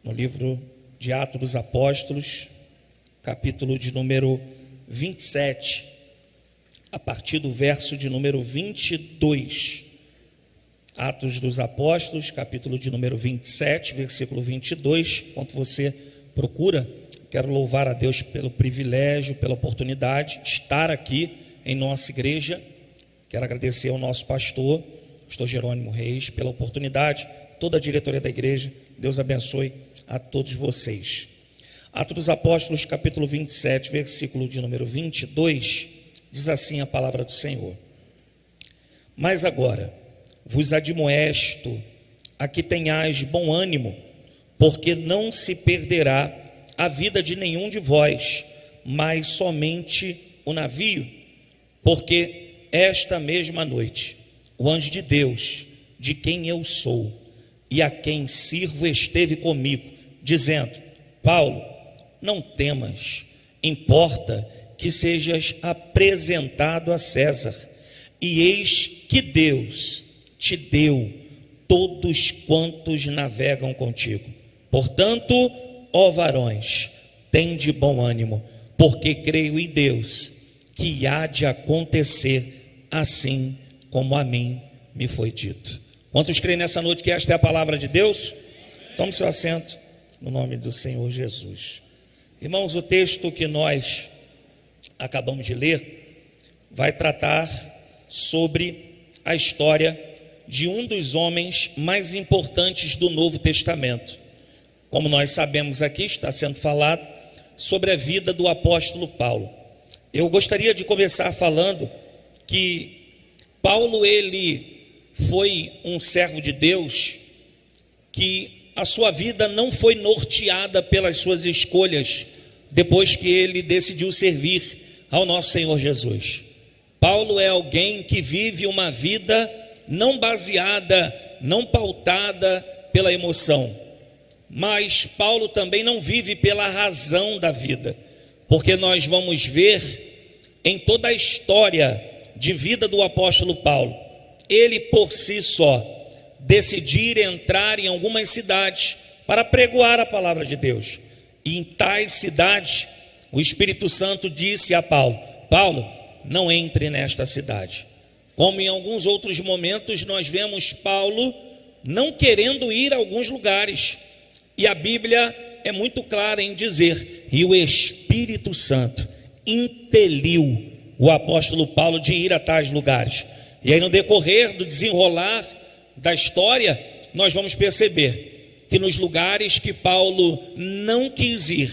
no livro de Atos dos Apóstolos, capítulo de número 27, a partir do verso de número 22. Atos dos Apóstolos, capítulo de número 27, versículo 22. Enquanto você procura, quero louvar a Deus pelo privilégio, pela oportunidade de estar aqui em nossa igreja. Quero agradecer ao nosso pastor Jerônimo Reis, pela oportunidade, toda a diretoria da igreja. Deus abençoe a todos vocês. Atos dos Apóstolos, capítulo 27, versículo de número 22, diz assim a palavra do Senhor: Mas agora vos admoesto a que tenhais bom ânimo, porque não se perderá a vida de nenhum de vós, mas somente o navio. Porque esta mesma noite o anjo de Deus, de quem eu sou e a quem sirvo, esteve comigo, dizendo: Paulo, não temas, importa que sejas apresentado a César, e eis que Deus te deu todos quantos navegam contigo. Portanto, ó varões, tende bom ânimo, porque creio em Deus, que há de acontecer assim como a mim me foi dito. Quantos creem nessa noite que esta é a palavra de Deus? Tome seu assento, no nome do Senhor Jesus. Irmãos, o texto que nós acabamos de ler vai tratar sobre a história de um dos homens mais importantes do Novo Testamento. Como nós sabemos aqui, está sendo falado sobre a vida do apóstolo Paulo. Eu gostaria de começar falando que Paulo, ele foi um servo de Deus que a sua vida não foi norteada pelas suas escolhas depois que ele decidiu servir ao nosso Senhor Jesus. Paulo é alguém que vive uma vida não baseada, não pautada pela emoção, mas Paulo também não vive pela razão da vida, porque nós vamos ver em toda a história de vida do apóstolo Paulo, ele por si só decidir entrar em algumas cidades para pregoar a palavra de Deus, e em tais cidades o Espírito Santo disse a Paulo: Paulo, não entre nesta cidade. Como em alguns outros momentos nós vemos Paulo não querendo ir a alguns lugares, e a Bíblia é muito clara em dizer: e o Espírito Santo impeliu o apóstolo Paulo de ir a tais lugares. E aí, no decorrer do desenrolar da história, nós vamos perceber que nos lugares que Paulo não quis ir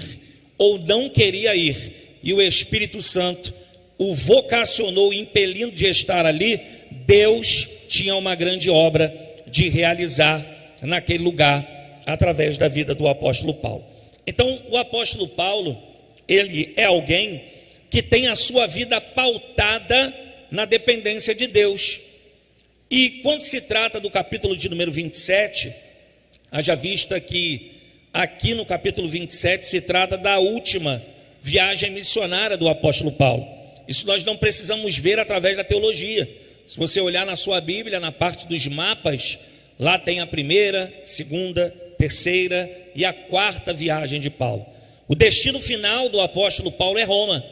ou não queria ir, e o Espírito Santo o vocacionou, impelindo de estar ali, Deus tinha uma grande obra de realizar naquele lugar através da vida do apóstolo Paulo. Então, o apóstolo Paulo, ele é alguém que tem a sua vida pautada na dependência de Deus. E quando se trata do capítulo de número 27, haja vista que aqui no capítulo 27 se trata da última viagem missionária do apóstolo Paulo. Isso nós não precisamos ver através da teologia. Se você olhar na sua Bíblia, na parte dos mapas, lá tem a primeira, segunda, terceira e a quarta viagem de Paulo. O destino final do apóstolo Paulo é Roma.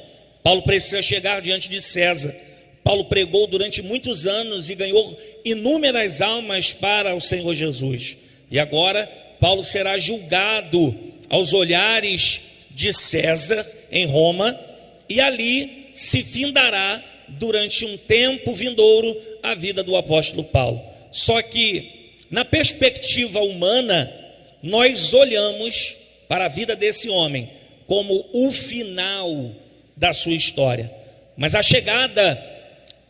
Paulo precisa chegar diante de César. Paulo pregou durante muitos anos e ganhou inúmeras almas para o Senhor Jesus. E agora Paulo será julgado aos olhares de César em Roma, e ali se findará durante um tempo vindouro a vida do apóstolo Paulo. Só que na perspectiva humana, nós olhamos para a vida desse homem como o final da sua história. Mas a chegada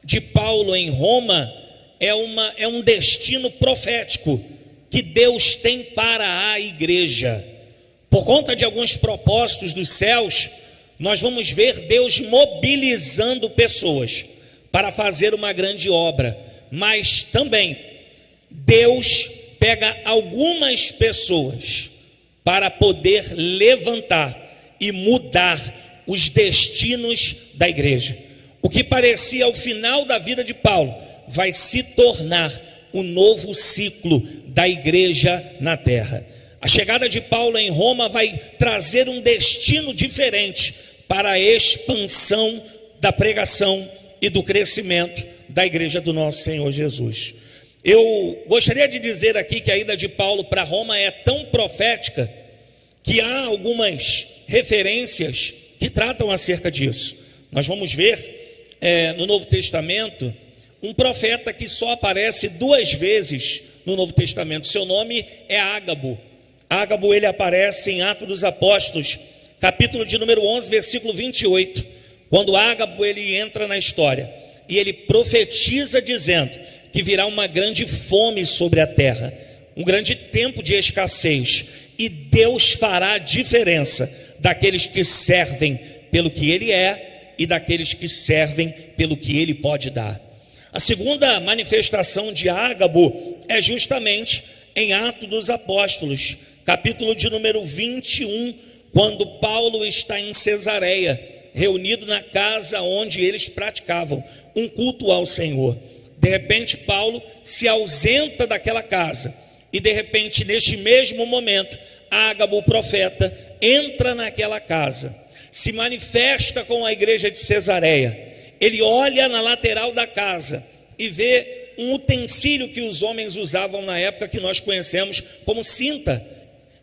de Paulo em Roma é um destino profético que Deus tem para a igreja. Por conta de alguns propósitos dos céus, nós vamos ver Deus mobilizando pessoas para fazer uma grande obra, mas também Deus pega algumas pessoas para poder levantar e mudar os destinos da igreja. O que parecia o final da vida de Paulo vai se tornar o novo ciclo da igreja na terra. A chegada de Paulo em Roma vai trazer um destino diferente para a expansão da pregação e do crescimento da igreja do nosso Senhor Jesus. Eu gostaria de dizer aqui que a ida de Paulo para Roma é tão profética que há algumas referências que tratam acerca disso. Nós vamos ver no Novo Testamento um profeta que só aparece 2 vezes no Novo Testamento. Seu nome é Ágabo. Ágabo, ele aparece em Atos dos Apóstolos, capítulo de número 11, versículo 28, quando Ágabo ele entra na história e ele profetiza dizendo que virá uma grande fome sobre a terra, um grande tempo de escassez, e Deus fará a diferença daqueles que servem pelo que Ele é e daqueles que servem pelo que Ele pode dar. A segunda manifestação de Ágabo é justamente em Atos dos Apóstolos, capítulo de número 21, quando Paulo está em Cesareia, reunido na casa onde eles praticavam um culto ao Senhor. De repente Paulo se ausenta daquela casa e de repente neste mesmo momento Ágabo, o profeta, entra naquela casa, se manifesta com a igreja de Cesareia. Ele olha na lateral da casa e vê um utensílio que os homens usavam na época, que nós conhecemos como cinta.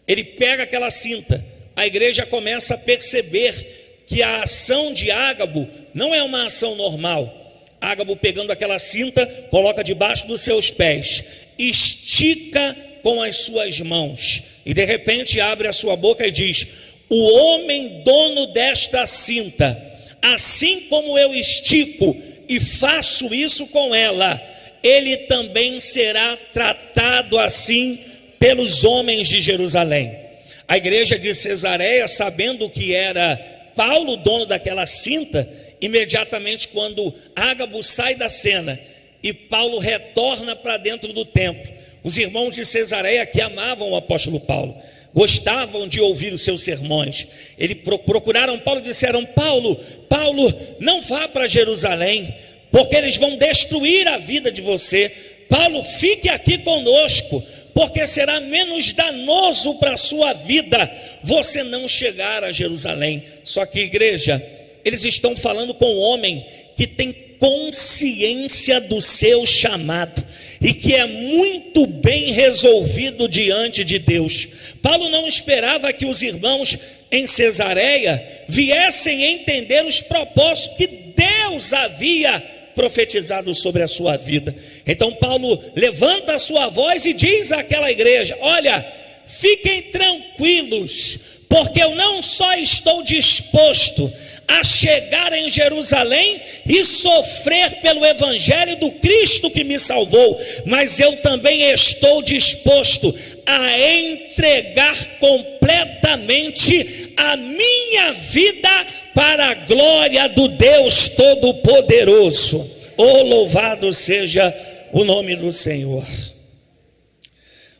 Ele pega aquela cinta. A igreja começa a perceber que a ação de Ágabo não é uma ação normal. Ágabo, pegando aquela cinta, coloca debaixo dos seus pés, estica com as suas mãos e de repente abre a sua boca e diz: o homem dono desta cinta, assim como eu estico e faço isso com ela, ele também será tratado assim pelos homens de Jerusalém. A igreja de Cesareia, sabendo que era Paulo o dono daquela cinta, imediatamente quando Ágabo sai da cena e Paulo retorna para dentro do templo, os irmãos de Cesareia, que amavam o apóstolo Paulo, gostavam de ouvir os seus sermões, eles procuraram Paulo e disseram: Paulo, não vá para Jerusalém, porque eles vão destruir a vida de você. Paulo, fique aqui conosco, porque será menos danoso para a sua vida você não chegar a Jerusalém. Só que, igreja, eles estão falando com um homem que tem consciência do seu chamado e que é muito bem resolvido diante de Deus. Paulo não esperava que os irmãos em Cesareia viessem entender os propósitos que Deus havia profetizado sobre a sua vida. Então Paulo levanta a sua voz e diz àquela igreja: olha, fiquem tranquilos, porque eu não só estou disposto a chegar em Jerusalém e sofrer pelo evangelho do Cristo que me salvou, mas eu também estou disposto a entregar completamente a minha vida para a glória do Deus Todo-Poderoso. Oh, louvado seja o nome do Senhor.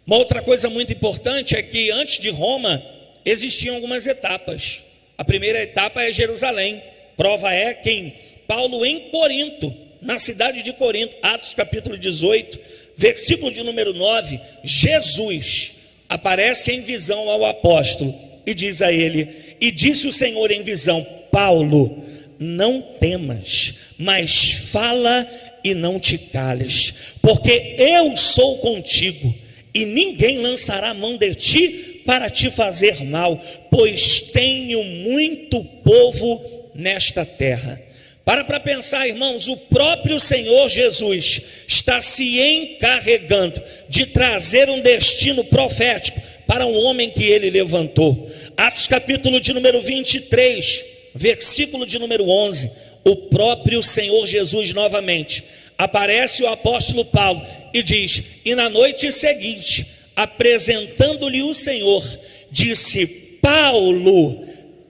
Uma outra coisa muito importante é que antes de Roma existiam algumas etapas. A primeira etapa é Jerusalém. Prova é que em Paulo em Corinto, na cidade de Corinto, Atos capítulo 18, versículo de número 9, Jesus aparece em visão ao apóstolo e diz a ele: e disse o Senhor em visão: Paulo, não temas, mas fala e não te cales, porque eu sou contigo, e ninguém lançará mão de ti para te fazer mal, pois tenho muito povo nesta terra. Para pensar, irmãos, o próprio Senhor Jesus está se encarregando de trazer um destino profético para um homem que ele levantou. Atos capítulo de número 23, versículo de número 11, o próprio Senhor Jesus novamente aparece o apóstolo Paulo e diz: e na noite seguinte, apresentando-lhe o Senhor, disse: Paulo,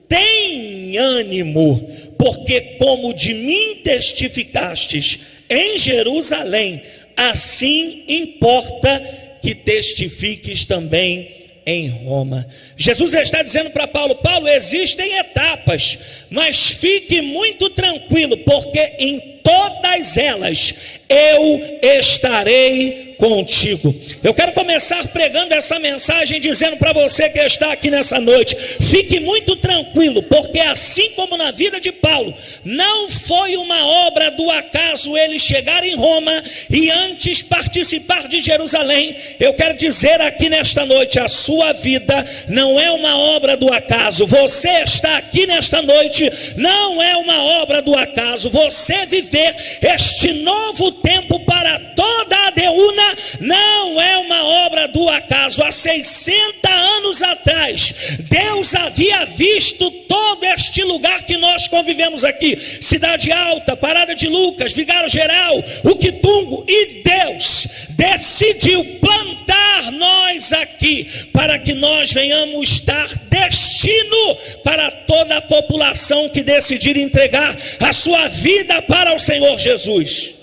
tem ânimo, porque como de mim testificastes em Jerusalém, assim importa que testifiques também em Roma. Jesus está dizendo para Paulo: Paulo, existem etapas, mas fique muito tranquilo, porque em todas elas eu estarei contigo. Eu quero começar pregando essa mensagem dizendo para você que está aqui nessa noite: fique muito tranquilo, porque assim como na vida de Paulo, não foi uma obra do acaso ele chegar em Roma e antes participar de Jerusalém. Eu quero dizer aqui nesta noite: a sua vida não é uma obra do acaso. Você está aqui nesta noite não é uma obra do acaso. Você viver este novo tempo para toda a Adeúna não é uma obra do acaso. Há 60 anos atrás, Deus havia visto todo este lugar que nós convivemos aqui, Cidade Alta, Parada de Lucas, Vigário Geral, o Quitungo, e Deus decidiu plantar nós aqui, para que nós venhamos dar destino para toda a população que decidir entregar a sua vida para o Senhor Jesus.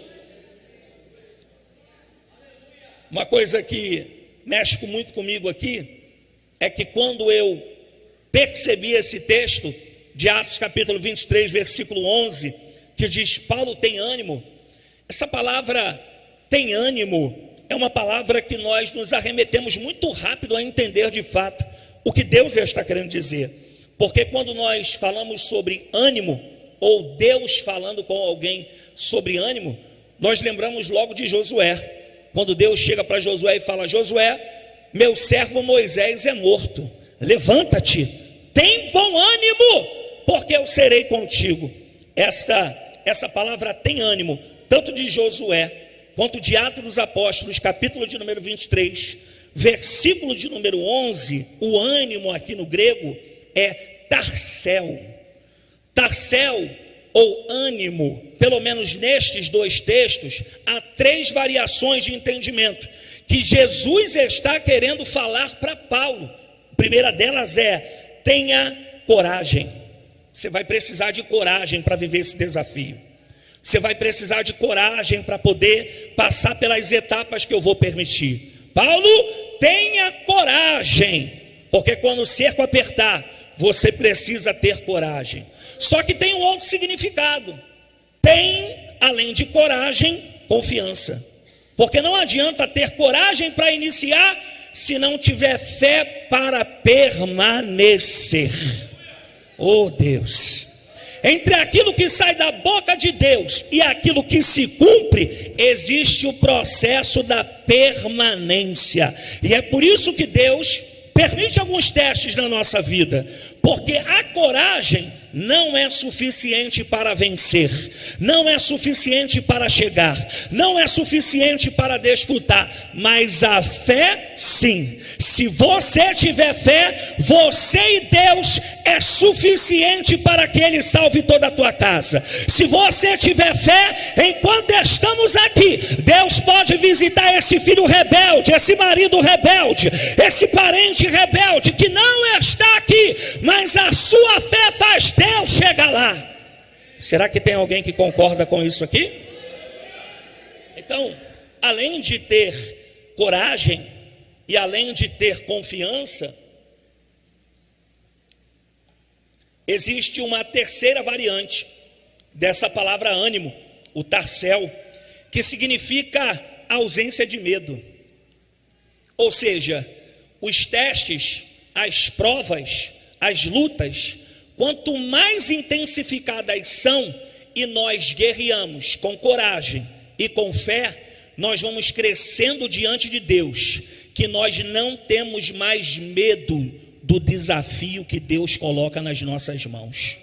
Uma coisa que mexe muito comigo aqui é que quando eu percebi esse texto de Atos capítulo 23, versículo 11, que diz: Paulo tem ânimo. Essa palavra tem ânimo é uma palavra que nós nos arremetemos muito rápido a entender de fato o que Deus está querendo dizer. Porque quando nós falamos sobre ânimo, ou Deus falando com alguém sobre ânimo, nós lembramos logo de Josué. Quando Deus chega para Josué e fala: Josué, meu servo Moisés é morto, levanta-te, tem bom ânimo, porque eu serei contigo. Essa palavra tem ânimo, tanto de Josué, quanto de Atos dos Apóstolos, capítulo de número 23, versículo de número 11, o ânimo aqui no grego é tarsel. Tarsel ou ânimo, pelo menos nestes dois textos, há três variações de entendimento que Jesus está querendo falar para Paulo. A primeira delas é: tenha coragem. Você vai precisar de coragem para viver esse desafio. Você vai precisar de coragem para poder passar pelas etapas que eu vou permitir. Paulo, tenha coragem, porque quando o cerco apertar, você precisa ter coragem. Só que tem um outro significado. Tem, além de coragem, confiança. Porque não adianta ter coragem para iniciar se não tiver fé para permanecer. Oh Deus! Entre aquilo que sai da boca de Deus e aquilo que se cumpre, existe o processo da permanência. E é por isso que Deus permite alguns testes na nossa vida, porque a coragem não é suficiente para vencer, não é suficiente para chegar, não é suficiente para desfrutar, mas a fé sim. Se você tiver fé, você e Deus é suficiente para que Ele salve toda a tua casa. Se você tiver fé, enquanto estamos aqui, Deus pode visitar esse filho rebelde, esse marido rebelde, esse parente rebelde que não está aqui, mas a sua fé faz Deus chegar lá. Será que tem alguém que concorda com isso aqui? Então, além de ter coragem e além de ter confiança, existe uma terceira variante dessa palavra ânimo, o tarsel, que significa ausência de medo. Ou seja, os testes, as provas, as lutas, quanto mais intensificadas são e nós guerreamos com coragem e com fé, nós vamos crescendo diante de Deus, que nós não temos mais medo do desafio que Deus coloca nas nossas mãos.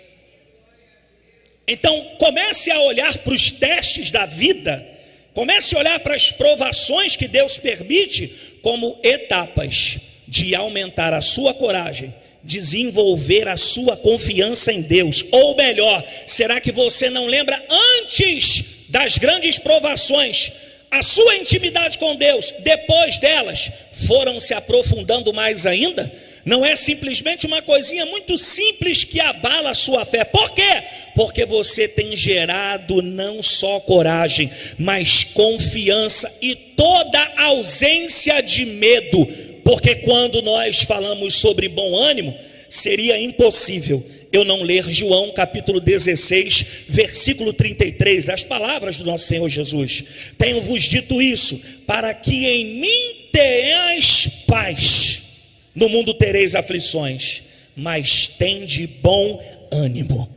Então comece a olhar para os testes da vida, comece a olhar para as provações que Deus permite como etapas de aumentar a sua coragem, desenvolver a sua confiança em Deus. Ou melhor, será que você não lembra antes das grandes provações, a sua intimidade com Deus, depois delas, foram se aprofundando mais ainda? Não é simplesmente uma coisinha muito simples que abala a sua fé. Por quê? Porque você tem gerado não só coragem, mas confiança e toda ausência de medo. Porque quando nós falamos sobre bom ânimo, seria impossível eu não ler João capítulo 16, versículo 33, as palavras do nosso Senhor Jesus. Tenho-vos dito isso, para que em mim tenhais paz. No mundo tereis aflições, mas tende bom ânimo,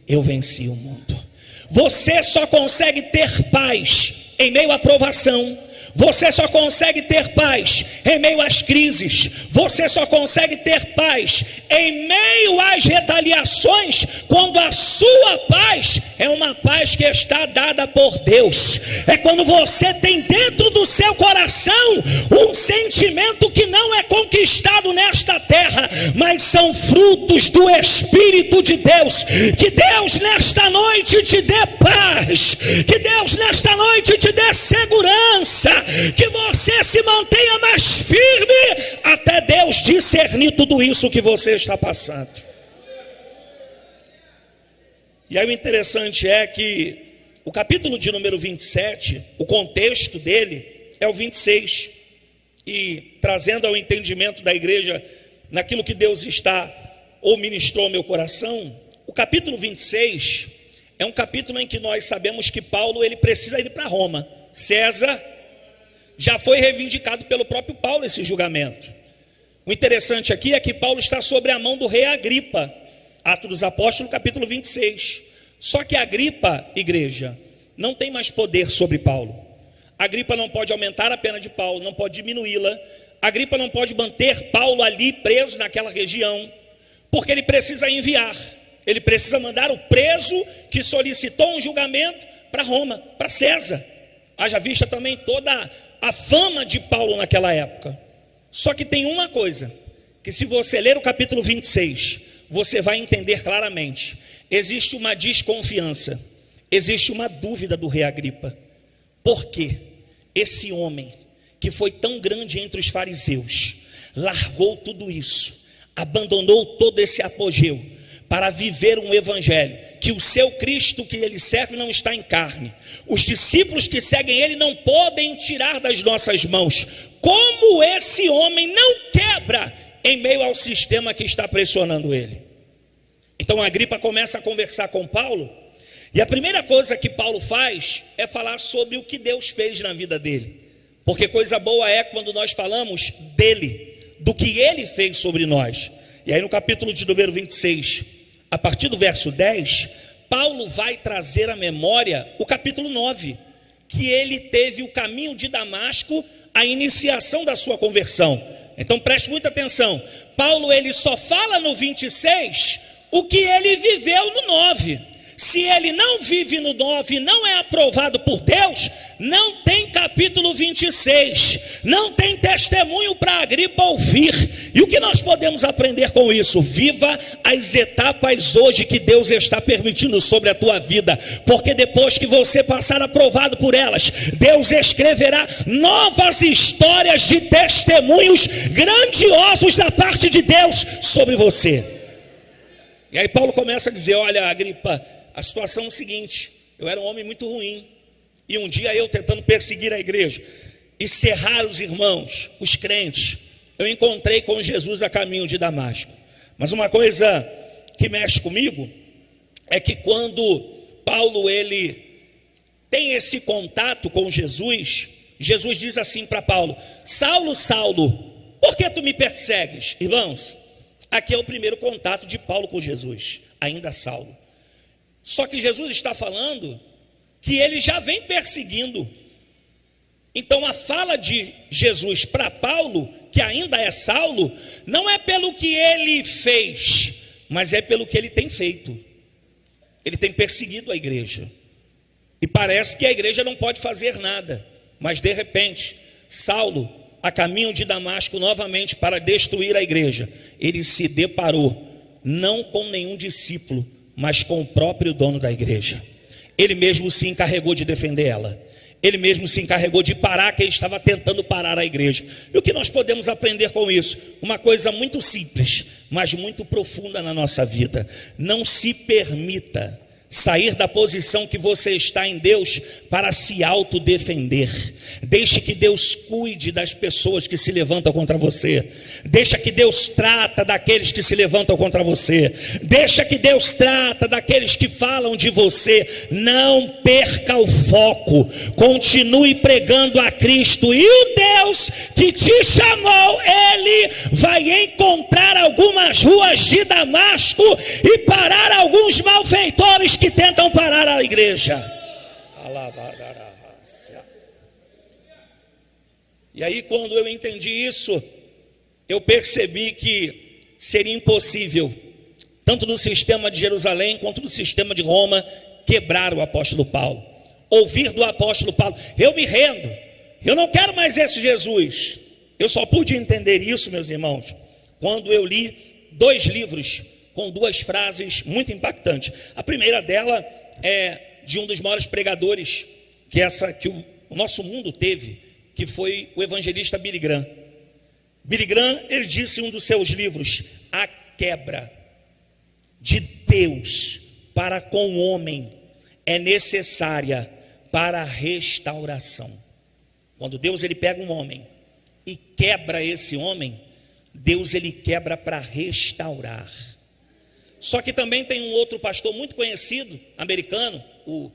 eu venci o mundo. Você só consegue ter paz em meio à provação. Você só consegue ter paz em meio às crises. Você só consegue ter paz em meio às retaliações, quando a sua paz é uma paz que está dada por Deus. É quando você tem dentro do seu coração um sentimento que não é conquistado nesta terra, mas são frutos do Espírito de Deus. Que Deus nesta noite te dê paz, que Deus nesta noite te dê segurança, que você se mantenha mais firme até Deus discernir tudo isso que você está passando. E aí o interessante é que o capítulo de número 27, o contexto dele é o 26, e trazendo ao entendimento da igreja naquilo que Deus está ou ministrou ao meu coração, o capítulo 26 é um capítulo em que nós sabemos que Paulo ele precisa ir para Roma. César já foi reivindicado pelo próprio Paulo esse julgamento. O interessante aqui é que Paulo está sobre a mão do rei Agripa, Atos dos Apóstolos, capítulo 26. Só que Agripa, igreja, não tem mais poder sobre Paulo. Agripa não pode aumentar a pena de Paulo, não pode diminuí-la. Agripa não pode manter Paulo ali preso naquela região, porque ele precisa enviar, ele precisa mandar o preso que solicitou um julgamento para Roma, para César. Haja vista também toda a fama de Paulo naquela época. Só que tem uma coisa, que se você ler o capítulo 26, você vai entender claramente. Existe uma desconfiança, existe uma dúvida do rei Agripa. Por quê? Esse homem, que foi tão grande entre os fariseus, largou tudo isso, abandonou todo esse apogeu, para viver um evangelho, que o seu Cristo que ele serve não está em carne. Os discípulos que seguem ele não podem tirar das nossas mãos. Como esse homem não quebra em meio ao sistema que está pressionando ele? Então Agripa começa a conversar com Paulo, e a primeira coisa que Paulo faz é falar sobre o que Deus fez na vida dele. Porque coisa boa é quando nós falamos dele, do que ele fez sobre nós. E aí no capítulo de número 26, a partir do verso 10, Paulo vai trazer à memória o capítulo 9, que ele teve o caminho de Damasco, a iniciação da sua conversão. Então preste muita atenção, Paulo ele só fala no 26 o que ele viveu no 9. Se ele não vive no 9, não é aprovado por Deus, não tem capítulo 26, não tem testemunho para Agripa ouvir. E o que nós podemos aprender com isso? Viva as etapas hoje que Deus está permitindo sobre a tua vida, porque depois que você passar aprovado por elas, Deus escreverá novas histórias de testemunhos grandiosos da parte de Deus sobre você. E aí Paulo começa a dizer: olha, Agripa, a situação é o seguinte, eu era um homem muito ruim, e um dia eu tentando perseguir a igreja e cerrar os irmãos, os crentes, eu encontrei com Jesus a caminho de Damasco. Mas uma coisa que mexe comigo é que quando Paulo ele tem esse contato com Jesus, Jesus diz assim para Paulo: Saulo, Saulo, por que tu me persegues? Irmãos, aqui é o primeiro contato de Paulo com Jesus, ainda Saulo. Só que Jesus está falando que ele já vem perseguindo. Então a fala de Jesus para Paulo, que ainda é Saulo, não é pelo que ele fez, mas é pelo que ele tem feito. Ele tem perseguido a igreja. E parece que a igreja não pode fazer nada. Mas de repente, Saulo, a caminho de Damasco novamente para destruir a igreja, ele se deparou não com nenhum discípulo, mas com o próprio dono da igreja. Ele mesmo se encarregou de defender ela. Ele mesmo se encarregou de parar quem estava tentando parar a igreja. E o que nós podemos aprender com isso? Uma coisa muito simples, mas muito profunda na nossa vida. Não se permita sair da posição que você está em Deus para se autodefender. Deixe que Deus cuide das pessoas que se levantam contra você. Deixa que Deus trata daqueles que se levantam contra você. Deixa que Deus trata daqueles que falam de você. Não perca o foco. Continue pregando a Cristo, e o Deus que te chamou, Ele vai encontrar algumas ruas de Damasco e parar alguns malfeitores que tentam parar a igreja. E aí, quando eu entendi isso, eu percebi que seria impossível, tanto no sistema de Jerusalém quanto no sistema de Roma, quebrar o apóstolo Paulo. Ouvir do apóstolo Paulo: eu me rendo, eu não quero mais esse Jesus. Eu só pude entender isso, meus irmãos, quando eu li 2 livros com 2 frases muito impactantes. A primeira dela é de um dos maiores pregadores que o nosso mundo teve, que foi o evangelista Billy Graham. Billy Graham, ele disse em um dos seus livros: a quebra de Deus para com o homem é necessária para a restauração. Quando Deus ele pega um homem e quebra esse homem, Deus ele quebra para restaurar. Só que também tem um outro pastor muito conhecido, americano, o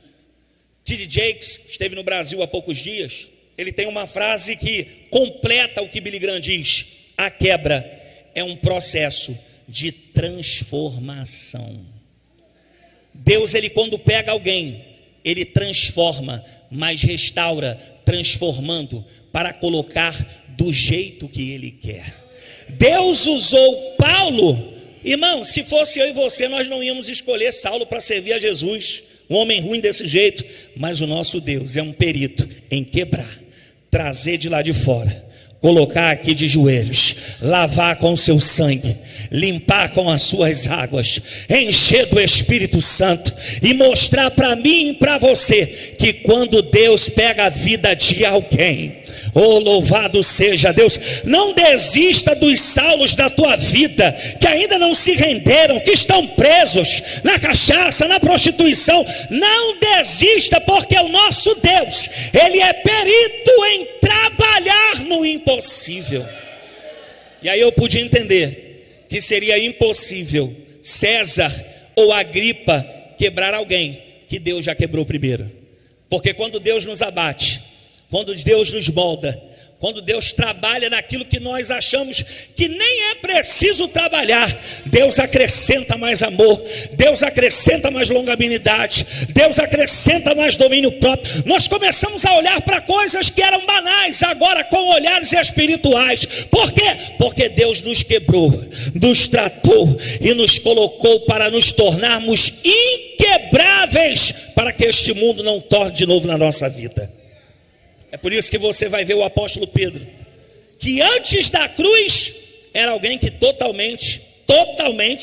T.D. Jakes, que esteve no Brasil há poucos dias. Ele tem uma frase que completa o que Billy Graham diz: a quebra é um processo de transformação. Deus, ele quando pega alguém, ele transforma, mas restaura, transformando para colocar do jeito que ele quer. Deus usou Paulo. Irmão, se fosse eu e você, nós não íamos escolher Saulo para servir a Jesus, um homem ruim desse jeito. Mas o nosso Deus é um perito em quebrar, trazer de lá de fora, colocar aqui de joelhos, lavar com o seu sangue, limpar com as suas águas, encher do Espírito Santo e mostrar para mim e para você que quando Deus pega a vida de alguém, oh, louvado seja Deus. Não desista dos Saulos da tua vida, que ainda não se renderam, que estão presos na cachaça, na prostituição. Não desista, porque o nosso Deus, ele é perito em trabalhar no impossível. E aí eu pude entender que seria impossível César ou Agripa quebrar alguém que Deus já quebrou primeiro. Porque quando Deus nos abate, quando Deus nos molda, quando Deus trabalha naquilo que nós achamos que nem é preciso trabalhar, Deus acrescenta mais amor, Deus acrescenta mais longanimidade, Deus acrescenta mais domínio próprio. Nós começamos a olhar para coisas que eram banais, agora com olhares espirituais. Por quê? Porque Deus nos quebrou, nos tratou e nos colocou para nos tornarmos inquebráveis, para que este mundo não torne de novo na nossa vida. É por isso que você vai ver o apóstolo Pedro, que antes da cruz era alguém que totalmente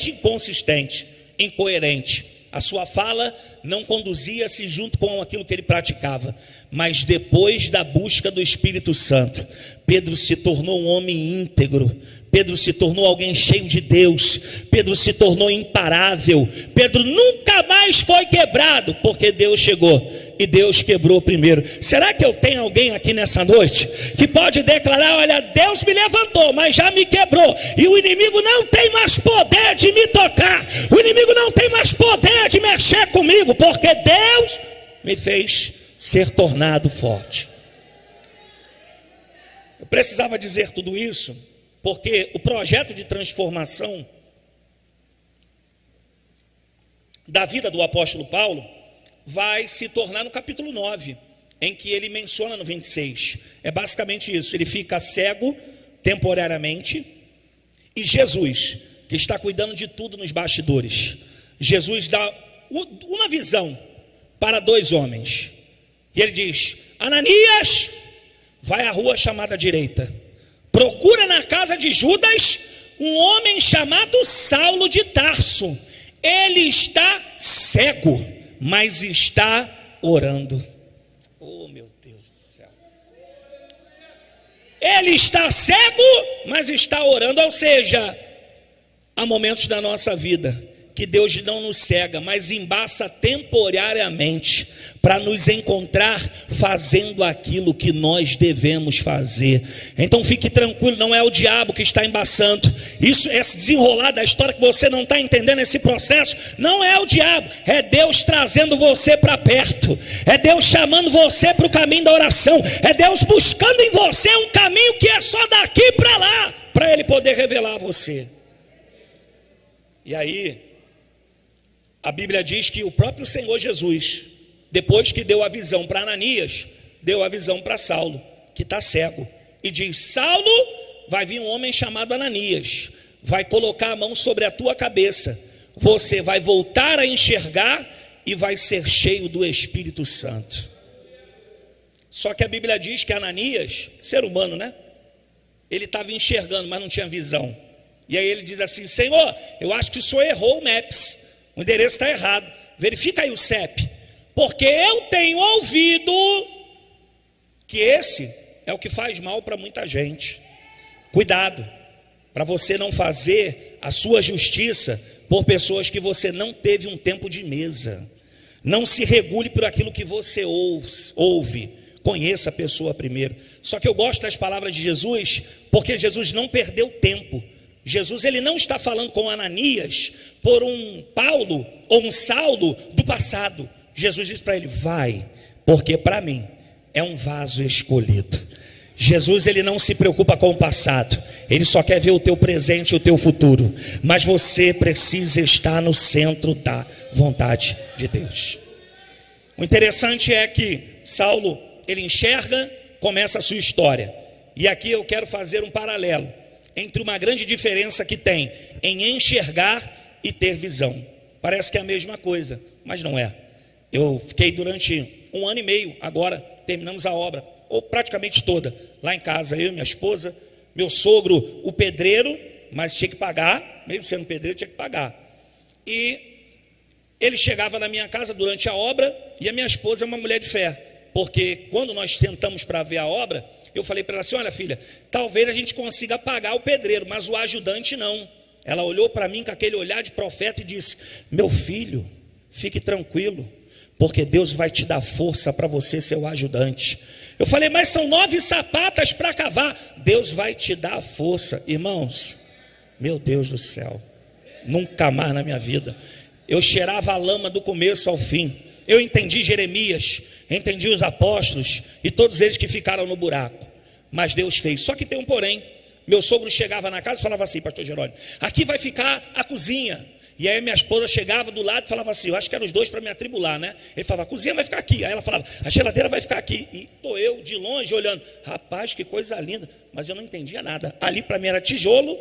inconsistente, incoerente. A sua fala não conduzia-se junto com aquilo que ele praticava. Mas depois da busca do Espírito Santo, Pedro se tornou um homem íntegro. Pedro se tornou alguém cheio de Deus. Pedro se tornou imparável. Pedro nunca mais foi quebrado, porque Deus chegou e Deus quebrou primeiro. Será que eu tenho alguém aqui nessa noite que pode declarar: olha, Deus me levantou, mas já me quebrou, e o inimigo não tem mais poder de me tocar, o inimigo não tem mais poder de mexer comigo, porque Deus me fez ser tornado forte. Eu precisava dizer tudo isso porque o projeto de transformação da vida do apóstolo Paulo vai se tornar no capítulo 9, em que ele menciona no 26. É basicamente isso: ele fica cego temporariamente, e Jesus, que está cuidando de tudo nos bastidores, Jesus dá uma visão para 2 homens, e ele diz: Ananias, vai à rua chamada direita, procura na casa de Judas um homem chamado Saulo de Tarso. Ele está cego, mas está orando. Oh, meu Deus do céu. Ele está cego, mas está orando. Ou seja, há momentos da nossa vida que Deus não nos cega, mas embaça temporariamente para nos encontrar fazendo aquilo que nós devemos fazer. Então fique tranquilo, não é o diabo que está embaçando. Isso, esse desenrolar da história que você não está entendendo, esse processo, não é o diabo, é Deus trazendo você para perto, é Deus chamando você para o caminho da oração, é Deus buscando em você um caminho que é só daqui para lá, para Ele poder revelar a você. E aí, a Bíblia diz que o próprio Senhor Jesus, depois que deu a visão para Ananias, deu a visão para Saulo, que está cego, e diz: Saulo, vai vir um homem chamado Ananias, vai colocar a mão sobre a tua cabeça, você vai voltar a enxergar e vai ser cheio do Espírito Santo. Só que a Bíblia diz que Ananias, ser humano, né? Ele estava enxergando, mas não tinha visão. E aí ele diz assim: Senhor, eu acho que o senhor errou o Maps, o endereço está errado, verifica aí o CEP, porque eu tenho ouvido que esse é o que faz mal para muita gente. Cuidado, para você não fazer a sua justiça por pessoas que você não teve um tempo de mesa. Não se regule por aquilo que você ouve. Conheça a pessoa primeiro. Só que eu gosto das palavras de Jesus, porque Jesus não perdeu tempo. Jesus, ele não está falando com Ananias por um Paulo ou um Saulo do passado. Jesus diz para ele: vai, porque para mim é um vaso escolhido. Jesus, ele não se preocupa com o passado, ele só quer ver o teu presente e o teu futuro, mas você precisa estar no centro da vontade de Deus. O interessante é que Saulo, ele enxerga, começa a sua história, e aqui eu quero fazer um paralelo entre uma grande diferença que tem em enxergar e ter visão. Parece que é a mesma coisa, mas não é. Eu fiquei durante 1 ano e meio, agora terminamos a obra, ou praticamente toda, lá em casa, eu e minha esposa, meu sogro, o pedreiro, mas tinha que pagar, mesmo sendo pedreiro, tinha que pagar. E ele chegava na minha casa durante a obra, e a minha esposa é uma mulher de fé, porque quando nós sentamos para ver a obra, eu falei para ela assim: olha filha, talvez a gente consiga pagar o pedreiro, mas o ajudante não. Ela olhou para mim com aquele olhar de profeta e disse: meu filho, fique tranquilo, porque Deus vai te dar força para você ser o ajudante. Eu falei: mas são 9 sapatas para cavar. Deus vai te dar a força. Irmãos, meu Deus do céu, nunca mais na minha vida eu cheirava a lama do começo ao fim. Eu entendi Jeremias, entendi os apóstolos e todos eles que ficaram no buraco, mas Deus fez. Só que tem um porém. Meu sogro chegava na casa e falava assim: pastor Jerônimo, aqui vai ficar a cozinha. E aí minha esposa chegava do lado e falava assim, eu acho que eram os dois para me atribular, né? Ele falava: a cozinha vai ficar aqui. Aí ela falava: a geladeira vai ficar aqui. E estou eu de longe olhando, rapaz, que coisa linda, mas eu não entendia nada. Ali para mim era tijolo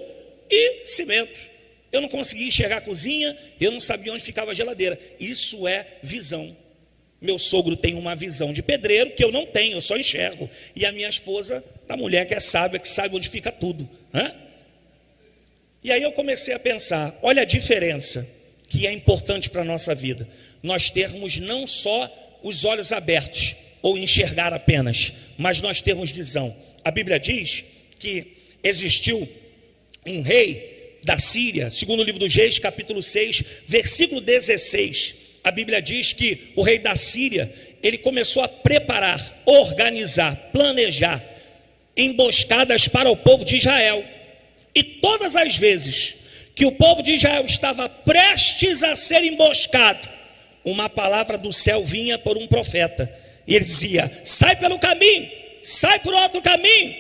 e cimento. Eu não conseguia enxergar a cozinha, eu não sabia onde ficava a geladeira. Isso é visão. Meu sogro tem uma visão de pedreiro que eu não tenho, eu só enxergo. E a minha esposa, a mulher que é sábia, que sabe onde fica tudo. E aí eu comecei a pensar, olha a diferença que é importante para a nossa vida. Nós termos não só os olhos abertos, ou enxergar apenas, mas nós termos visão. A Bíblia diz que existiu um rei da Síria, segundo o livro dos Reis, capítulo 6, versículo 16, a Bíblia diz que o rei da Síria, ele começou a preparar, organizar, planejar emboscadas para o povo de Israel, e todas as vezes que o povo de Israel estava prestes a ser emboscado, uma palavra do céu vinha por um profeta, e ele dizia: sai pelo caminho, sai por outro caminho,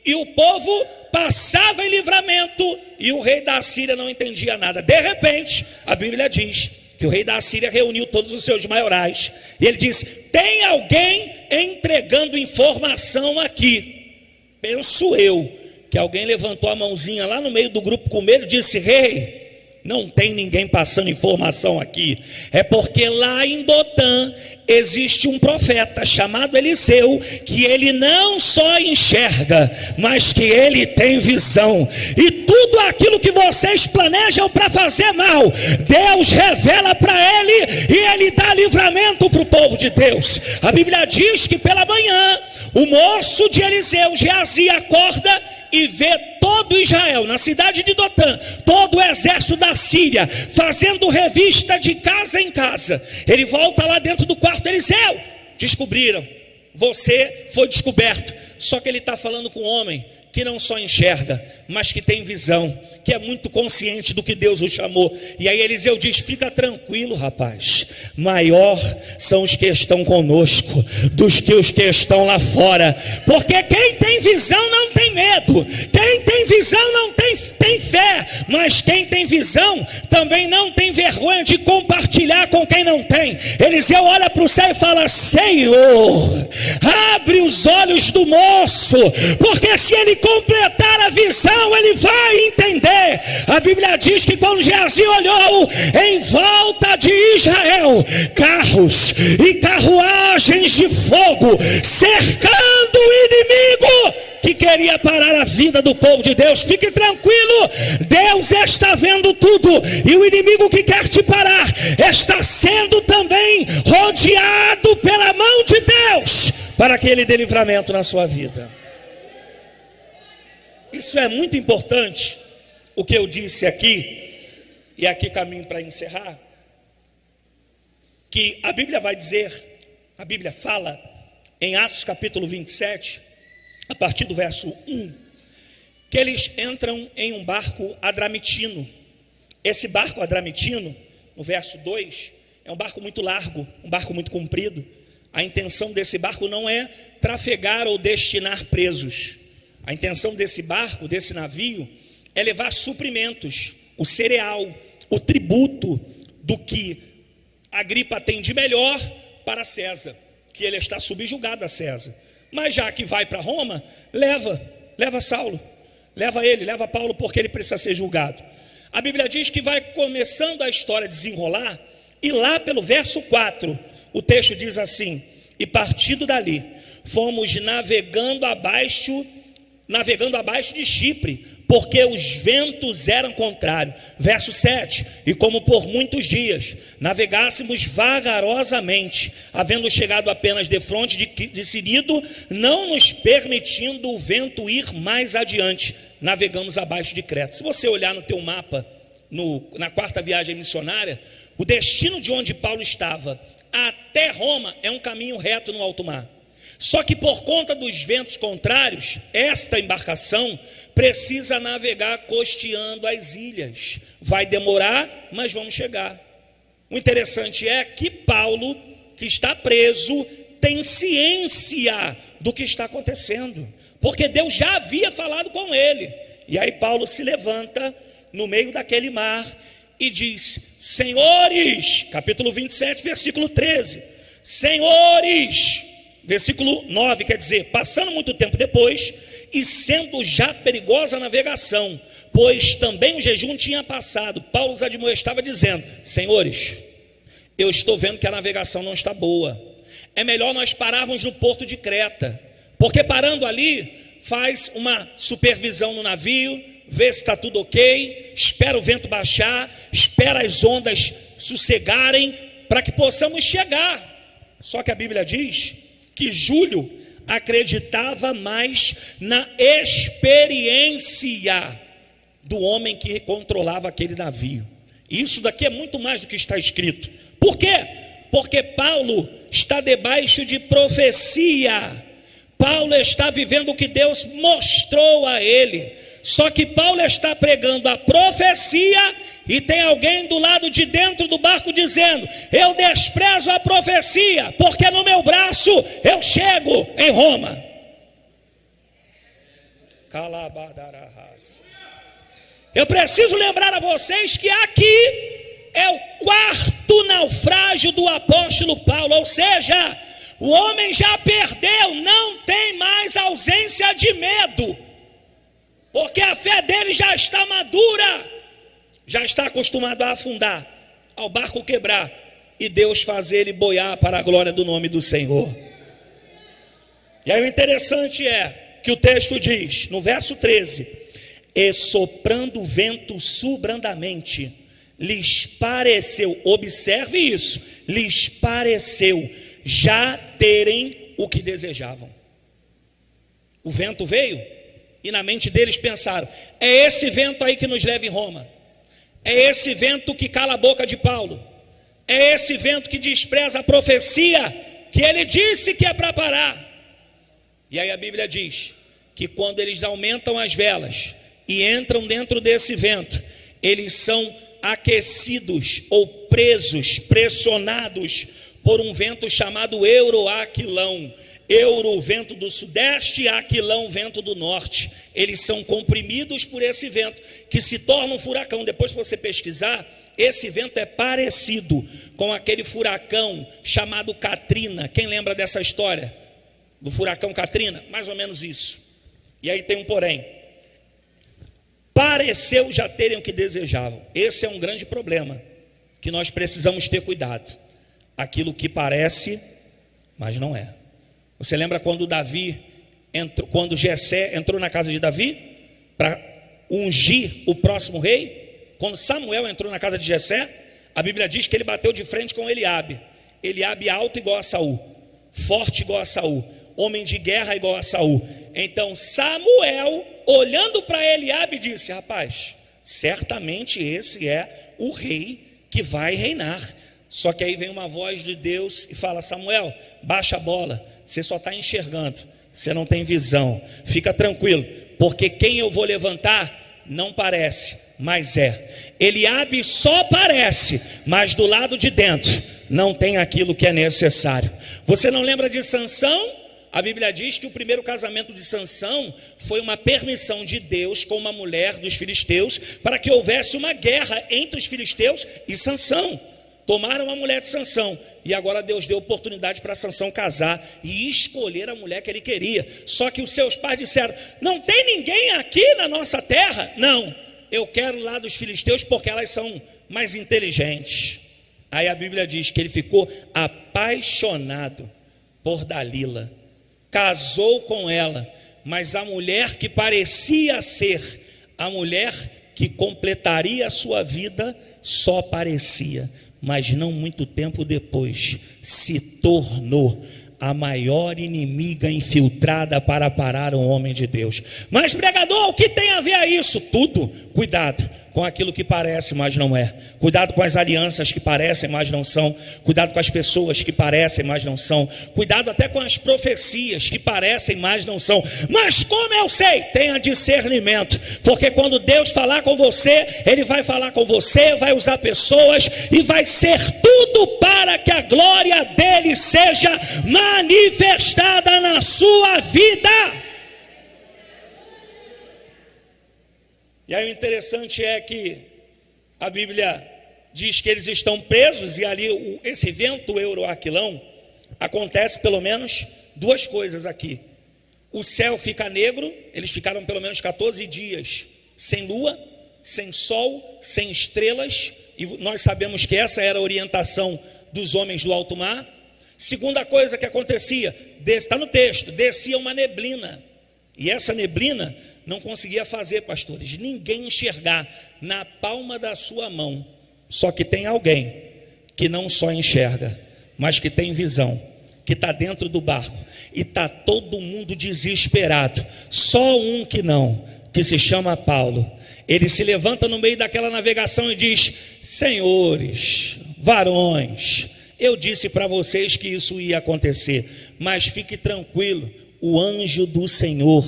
e o povo passava em livramento, e o rei da Síria não entendia nada. De repente, a Bíblia diz que o rei da Síria reuniu todos os seus maiorais, e ele disse: tem alguém entregando informação aqui. Penso eu que alguém levantou a mãozinha lá no meio do grupo com medo e disse: rei, não tem ninguém passando informação aqui, é porque lá em Dotã existe um profeta chamado Eliseu, que ele não só enxerga, mas que ele tem visão, e tudo aquilo que vocês planejam para fazer mal, Deus revela para ele, e ele dá livramento para o povo de Deus. A Bíblia diz que pela manhã O moço de Eliseu, Geazi, acorda e vê todo Israel, na cidade de Dotã, todo o exército da Síria, fazendo revista de casa em casa. Ele volta lá dentro do quarto. Eliseu, descobriram, você foi descoberto. Só que ele está falando com um homem que não só enxerga, mas que tem visão, que é muito consciente do que Deus o chamou. E aí Eliseu diz: fica tranquilo, rapaz, maior são os que estão conosco dos que os que estão lá fora, porque quem tem visão não tem medo, quem tem visão não tem fé, mas quem tem visão também não tem vergonha de compartilhar com quem não tem. Eliseu olha para o céu e fala: Senhor, abre os olhos do moço, porque se ele completar a visão, ele vai entender. A Bíblia diz que quando Geazi olhou em volta de Israel, carros e carruagens de fogo cercando o inimigo que queria parar a vida do povo de Deus. Fique tranquilo, Deus está vendo tudo, e o inimigo que quer te parar está sendo também rodeado pela mão de Deus, para que ele dê livramento na sua vida. Isso é muito importante, o que eu disse aqui, e aqui caminho para encerrar, que a Bíblia vai dizer, a Bíblia fala em Atos capítulo 27, a partir do verso 1, que eles entram em um barco adramitino. Esse barco adramitino, no verso 2, é um barco muito largo, um barco muito comprido. A intenção desse barco não é trafegar ou destinar presos. A intenção desse barco, desse navio, é levar suprimentos, o cereal, o tributo do que Agripa tem de melhor para César, que ele está subjugado a César. Mas já que vai para Roma, leva Saulo, leva Paulo, porque ele precisa ser julgado. A Bíblia diz que vai começando a história a desenrolar, e lá pelo verso 4, o texto diz assim: e partindo dali, fomos navegando abaixo de Chipre, porque os ventos eram contrários. Verso 7, e como por muitos dias navegássemos vagarosamente, havendo chegado apenas defronte de Cnido, não nos permitindo o vento ir mais adiante, navegamos abaixo de Creta. Se você olhar no teu mapa, na quarta viagem missionária, o destino de onde Paulo estava até Roma é um caminho reto no alto mar. Só que por conta dos ventos contrários, esta embarcação precisa navegar costeando as ilhas. Vai demorar, mas vamos chegar. O interessante é que Paulo, que está preso, tem ciência do que está acontecendo, porque Deus já havia falado com ele. E aí Paulo se levanta no meio daquele mar e diz: senhores, capítulo 27, versículo 13, senhores, versículo 9, quer dizer, passando muito tempo depois, e sendo já perigosa a navegação, pois também o jejum tinha passado, Paulo os admoestava dizendo: senhores, eu estou vendo que a navegação não está boa, é melhor nós pararmos no porto de Creta, porque parando ali, faz uma supervisão no navio, vê se está tudo ok, espera o vento baixar, espera as ondas sossegarem, para que possamos chegar. Só que a Bíblia diz que Júlio acreditava mais na experiência do homem que controlava aquele navio. E isso daqui é muito mais do que está escrito. Por quê? Porque Paulo está debaixo de profecia. Paulo está vivendo o que Deus mostrou a ele. Só que Paulo está pregando a profecia e tem alguém do lado de dentro do barco dizendo: eu desprezo a profecia, porque no meu braço eu chego em Roma. Eu preciso lembrar a vocês que aqui é o quarto naufrágio do apóstolo Paulo, ou seja, o homem já perdeu, não tem mais ausência de medo, porque a fé dele já está madura, já está acostumado a afundar, ao barco quebrar, e Deus fazer ele boiar para a glória do nome do Senhor. E aí o interessante é que o texto diz, no verso 13: e soprando o vento subrandamente, lhes pareceu, observe isso, lhes pareceu já terem o que desejavam. O vento veio e na mente deles pensaram: é esse vento aí que nos leva em Roma, é esse vento que cala a boca de Paulo, é esse vento que despreza a profecia que ele disse que é para parar. E aí a Bíblia diz que quando eles aumentam as velas e entram dentro desse vento, eles são aquecidos ou presos, pressionados por um vento chamado Euroaquilão. Euro, vento do sudeste, e Aquilão, vento do norte. Eles são comprimidos por esse vento, que se torna um furacão. Depois que você pesquisar, esse vento é parecido com aquele furacão chamado Katrina. Quem lembra dessa história? Do furacão Katrina? Mais ou menos isso. E aí tem um porém. Pareceu já terem o que desejavam. Esse é um grande problema, que nós precisamos ter cuidado. Aquilo que parece, mas não é. Você lembra quando quando Jessé entrou na casa de Davi para ungir o próximo rei? Quando Samuel entrou na casa de Jessé, a Bíblia diz que ele bateu de frente com Eliabe. Eliabe alto igual a Saul, forte igual a Saul, homem de guerra igual a Saul. Então Samuel, olhando para Eliabe, disse: rapaz, certamente esse é o rei que vai reinar. Só que aí vem uma voz de Deus e fala: Samuel, baixa a bola, você só está enxergando, você não tem visão, fica tranquilo, porque quem eu vou levantar não parece, mas é. Eliabe só parece, mas do lado de dentro não tem aquilo que é necessário. Você não lembra de Sansão? A Bíblia diz que o primeiro casamento de Sansão foi uma permissão de Deus com uma mulher dos filisteus, para que houvesse uma guerra entre os filisteus e Sansão. Tomaram a mulher de Sansão, e agora Deus deu oportunidade para Sansão casar e escolher a mulher que ele queria. Só que os seus pais disseram: não tem ninguém aqui na nossa terra? Não, eu quero lá dos filisteus, porque elas são mais inteligentes. Aí a Bíblia diz que ele ficou apaixonado por Dalila, casou com ela, mas a mulher que parecia ser a mulher que completaria a sua vida, só parecia, mas não muito tempo depois se tornou a maior inimiga infiltrada para parar um homem de Deus. Mas pregador, o que tem a ver a isso? Tudo. Cuidado com aquilo que parece, mas não é. Cuidado com as alianças que parecem, mas não são. Cuidado com as pessoas que parecem, mas não são. Cuidado até com as profecias que parecem, mas não são. Mas como eu sei? Tenha discernimento, porque quando Deus falar com você, Ele vai falar com você, vai usar pessoas e vai ser tudo para que a glória dEle seja manifestada na sua vida. E aí o interessante é que a Bíblia diz que eles estão presos, e ali esse vento Euroaquilão, acontece pelo menos duas coisas aqui. O céu fica negro, eles ficaram pelo menos 14 dias sem lua, sem sol, sem estrelas, e nós sabemos que essa era a orientação dos homens do alto mar. Segunda coisa que acontecia, está no texto, descia uma neblina, e essa neblina não conseguia fazer, pastores, ninguém enxergar na palma da sua mão. Só que tem alguém que não só enxerga, mas que tem visão, que está dentro do barco, e está todo mundo desesperado. Só um que não, que se chama Paulo. Ele se levanta no meio daquela navegação e diz: senhores, varões, eu disse para vocês que isso ia acontecer, mas fique tranquilo, o anjo do Senhor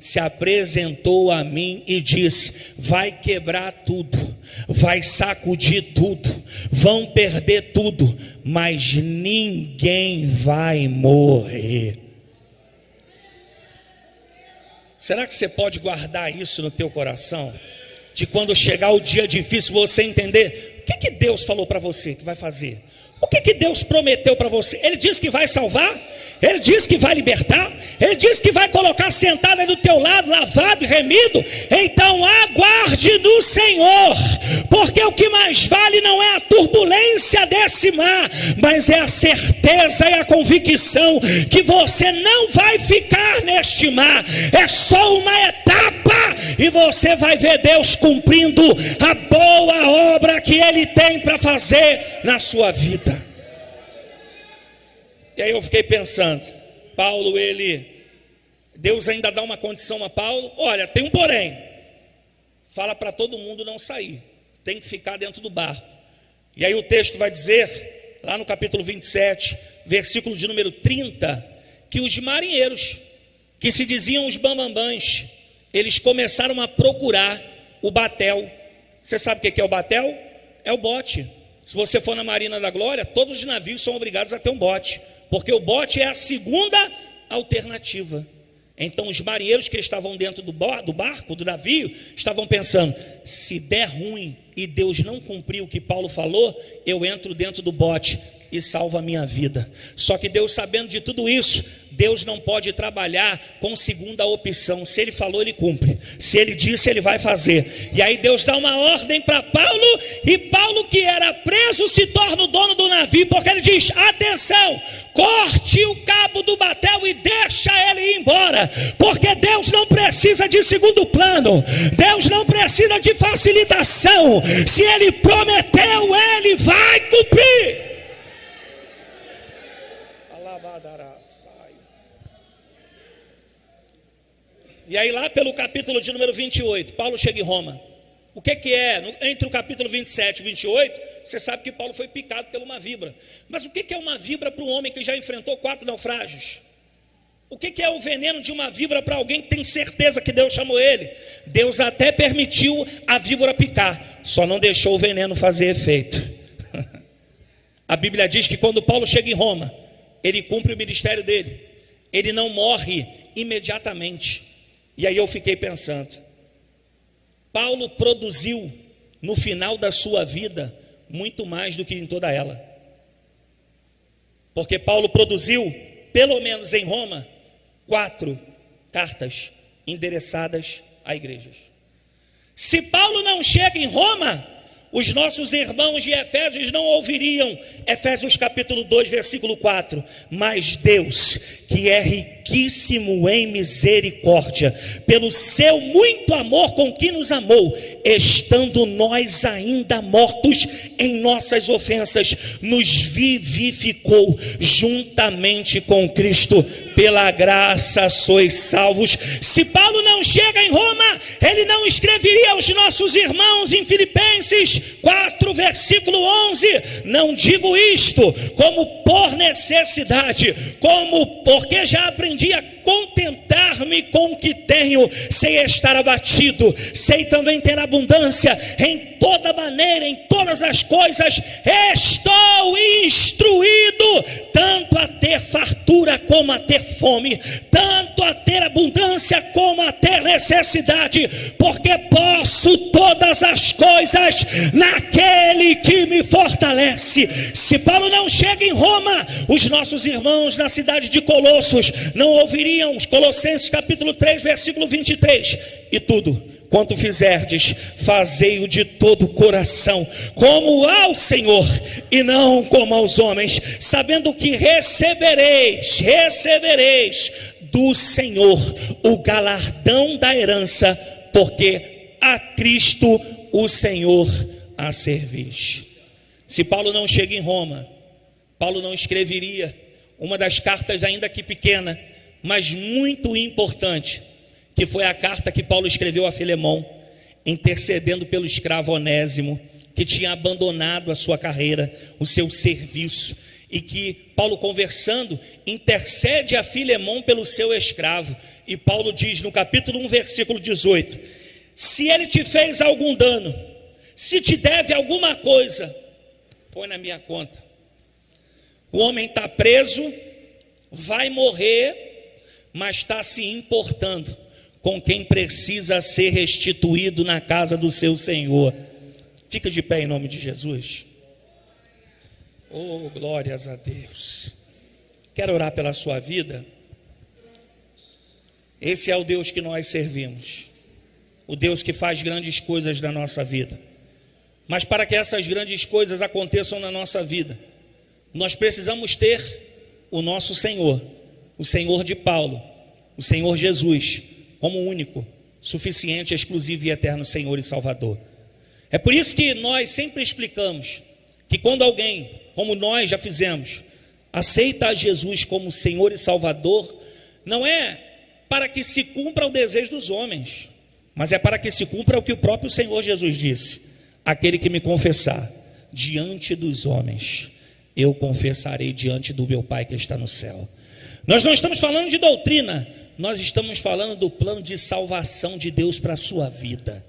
se apresentou a mim e disse: vai quebrar tudo, vai sacudir tudo, vão perder tudo, mas ninguém vai morrer. Será que você pode guardar isso no teu coração? De quando chegar o dia difícil, você entender o que Deus falou para você que vai fazer. O que Deus prometeu para você? Ele disse que vai salvar, Ele disse que vai libertar, Ele disse que vai colocar sentado aí do teu lado, lavado e remido. Então aguarde no Senhor, porque o que mais vale não é a turbulência desse mar, mas é a certeza e a convicção que você não vai ficar neste mar. É só uma etapa, e você vai ver Deus cumprindo a boa obra que Ele tem para fazer na sua vida. E aí eu fiquei pensando, Paulo, ele Deus ainda dá uma condição a Paulo: olha, tem um porém, fala para todo mundo não sair, tem que ficar dentro do barco. E aí o texto vai dizer, lá no capítulo 27, versículo de número 30, que os marinheiros, que se diziam os bambambãs, eles começaram a procurar o batel. Você sabe o que é o batel? É o bote. Se você for na Marina da Glória, todos os navios são obrigados a ter um bote, porque o bote é a segunda alternativa. Então os marinheiros que estavam dentro do barco, do navio, estavam pensando: se der ruim e Deus não cumprir o que Paulo falou, eu entro dentro do bote e salvo a minha vida. Só que Deus, sabendo de tudo isso, Deus não pode trabalhar com segunda opção. Se Ele falou, Ele cumpre. Se Ele disse, Ele vai fazer. E aí Deus dá uma ordem para Paulo, e Paulo, que era preso, se torna o dono do navio, porque ele diz: atenção, corte o cabo do batel e deixa ele ir embora, porque Deus não precisa de segundo plano, Deus não precisa de facilitação. Se Ele prometeu, Ele vai cumprir. E aí lá pelo capítulo de número 28, Paulo chega em Roma. O que é? Entre o capítulo 27 e 28, você sabe que Paulo foi picado por uma víbora. Mas o que é uma víbora para um homem que já enfrentou 4 naufrágios? O que é o veneno de uma víbora para alguém que tem certeza que Deus chamou ele? Deus até permitiu a víbora picar, só não deixou o veneno fazer efeito. A Bíblia diz que quando Paulo chega em Roma, ele cumpre o ministério dele, ele não morre imediatamente. E aí eu fiquei pensando, Paulo produziu no final da sua vida muito mais do que em toda ela, porque Paulo produziu, pelo menos em Roma, 4 cartas endereçadas a igrejas. Se Paulo não chega em Roma, os nossos irmãos de Efésios não ouviriam Efésios capítulo 2, versículo 4. Mas Deus, que é riquíssimo em misericórdia, pelo seu muito amor com que nos amou, estando nós ainda mortos em nossas ofensas, nos vivificou juntamente com Cristo. Pela graça sois salvos. Se Paulo não chega em Roma, ele não escreveria aos nossos irmãos em Filipenses 4, versículo 11: não digo isto como por necessidade, como porque já aprendi a contentar-me com o que tenho, sei estar abatido, sei também ter abundância. Em toda maneira, em todas as coisas, estou instruído, tanto a ter fartura como a ter fome, tanto a ter abundância como a ter necessidade, porque posso todas as coisas naquele que me fortalece. Se Paulo não chega em Roma, os nossos irmãos na cidade de Colossos não ouviriam Colossenses capítulo 3, versículo 23: e tudo quanto fizerdes, fazei-o de todo o coração, como ao Senhor e não como aos homens, sabendo que recebereis do Senhor o galardão da herança, porque a Cristo o Senhor a servis. Se Paulo não chega em Roma, Paulo não escreveria uma das cartas, ainda que pequena, mas muito importante, que foi a carta que Paulo escreveu a Filemão, intercedendo pelo escravo Onésimo, que tinha abandonado a sua carreira, o seu serviço, e que Paulo, conversando, intercede a Filemão pelo seu escravo. E Paulo diz no capítulo 1, versículo 18: se ele te fez algum dano, se te deve alguma coisa, põe na minha conta. O homem está preso, vai morrer, mas está se importando com quem precisa ser restituído na casa do seu Senhor. Fica de pé em nome de Jesus. Oh, glórias a Deus. Quero orar pela sua vida. Esse é o Deus que nós servimos, o Deus que faz grandes coisas na nossa vida. Mas para que essas grandes coisas aconteçam na nossa vida, nós precisamos ter o nosso Senhor, o Senhor de Paulo, o Senhor Jesus, como único, suficiente, exclusivo e eterno Senhor e Salvador. É por isso que nós sempre explicamos que quando alguém, como nós já fizemos, aceita a Jesus como Senhor e Salvador, não é para que se cumpra o desejo dos homens, mas é para que se cumpra o que o próprio Senhor Jesus disse: aquele que me confessar diante dos homens, eu confessarei diante do meu Pai que está no céu. Nós não estamos falando de doutrina, nós estamos falando do plano de salvação de Deus para a sua vida.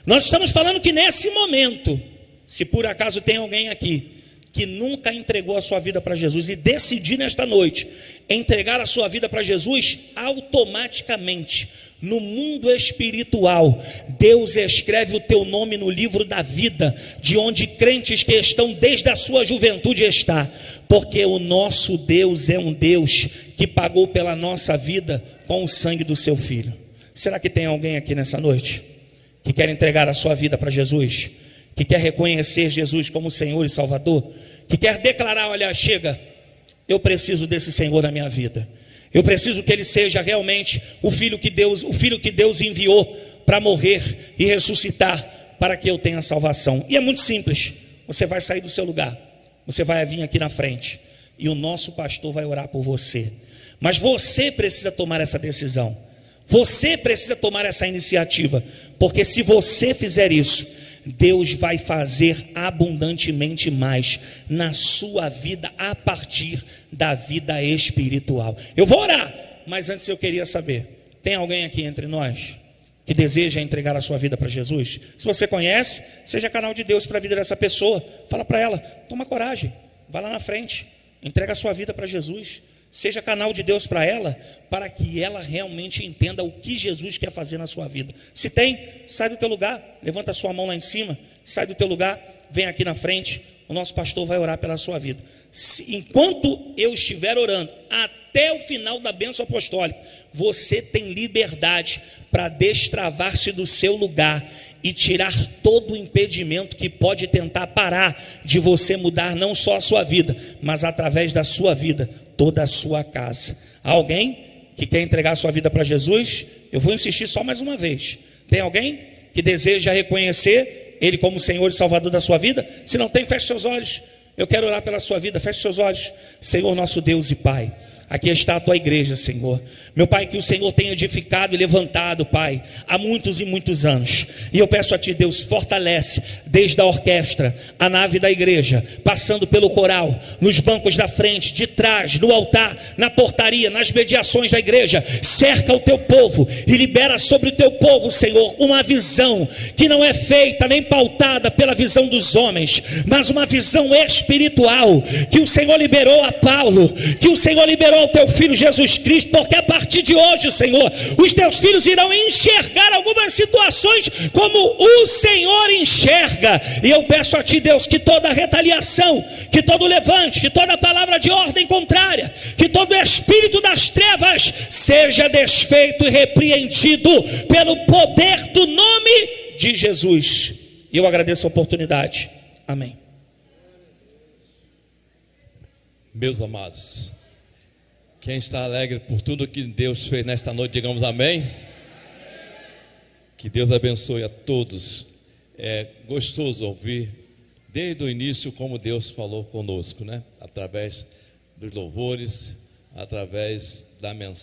Nós estamos falando que nesse momento, se por acaso tem alguém aqui que nunca entregou a sua vida para Jesus e decidir nesta noite entregar a sua vida para Jesus, automaticamente no mundo espiritual Deus escreve o teu nome no livro da vida, de onde crentes que estão desde a sua juventude está, porque o nosso Deus é um Deus que pagou pela nossa vida com o sangue do seu Filho. Será que tem alguém aqui nessa noite que quer entregar a sua vida para Jesus, que quer reconhecer Jesus como Senhor e Salvador, que quer declarar: olha, chega, eu preciso desse Senhor na minha vida, eu preciso que Ele seja realmente o Filho que Deus enviou para morrer e ressuscitar, para que eu tenha salvação. E é muito simples, você vai sair do seu lugar, você vai vir aqui na frente, e o nosso pastor vai orar por você, mas você precisa tomar essa decisão, você precisa tomar essa iniciativa, porque se você fizer isso, Deus vai fazer abundantemente mais na sua vida, a partir da vida espiritual. Eu vou orar, mas antes eu queria saber, tem alguém aqui entre nós que deseja entregar a sua vida para Jesus? Se você conhece, seja canal de Deus para a vida dessa pessoa. Fala para ela, toma coragem, vai lá na frente, entrega a sua vida para Jesus. Seja canal de Deus para ela, para que ela realmente entenda o que Jesus quer fazer na sua vida. Se tem, sai do teu lugar, levanta a sua mão lá em cima, sai do teu lugar, vem aqui na frente, o nosso pastor vai orar pela sua vida. Enquanto eu estiver orando, até o final da bênção apostólica, você tem liberdade para destravar-se do seu lugar e tirar todo o impedimento que pode tentar parar de você mudar não só a sua vida, mas através da sua vida, toda a sua casa. Alguém que quer entregar a sua vida para Jesus? Eu vou insistir só mais uma vez. Tem alguém que deseja reconhecer Ele como Senhor e Salvador da sua vida? Se não tem, feche seus olhos. Eu quero orar pela sua vida, feche seus olhos. Senhor nosso Deus e Pai, aqui está a tua igreja, Senhor. Meu Pai, que o Senhor tenha edificado e levantado, Pai, há muitos e muitos anos. E eu peço a Ti, Deus, fortalece desde a orquestra, a nave da igreja, passando pelo coral, nos bancos da frente, de trás, no altar, na portaria, nas mediações da igreja. Cerca o Teu povo e libera sobre o Teu povo, Senhor, uma visão que não é feita nem pautada pela visão dos homens, mas uma visão espiritual, que o Senhor liberou a Paulo, que o Senhor liberou ao Teu Filho Jesus Cristo, porque a partir de hoje, Senhor, os Teus filhos irão enxergar algumas situações como o Senhor enxerga. E eu peço a Ti, Deus, que toda retaliação, que todo levante, que toda palavra de ordem contrária, que todo espírito das trevas seja desfeito e repreendido pelo poder do nome de Jesus. E eu agradeço a oportunidade. Amém. Meus amados, quem está alegre por tudo que Deus fez nesta noite, digamos amém. Que Deus abençoe a todos. É gostoso ouvir desde o início como Deus falou conosco, né? Através dos louvores, através da mensagem.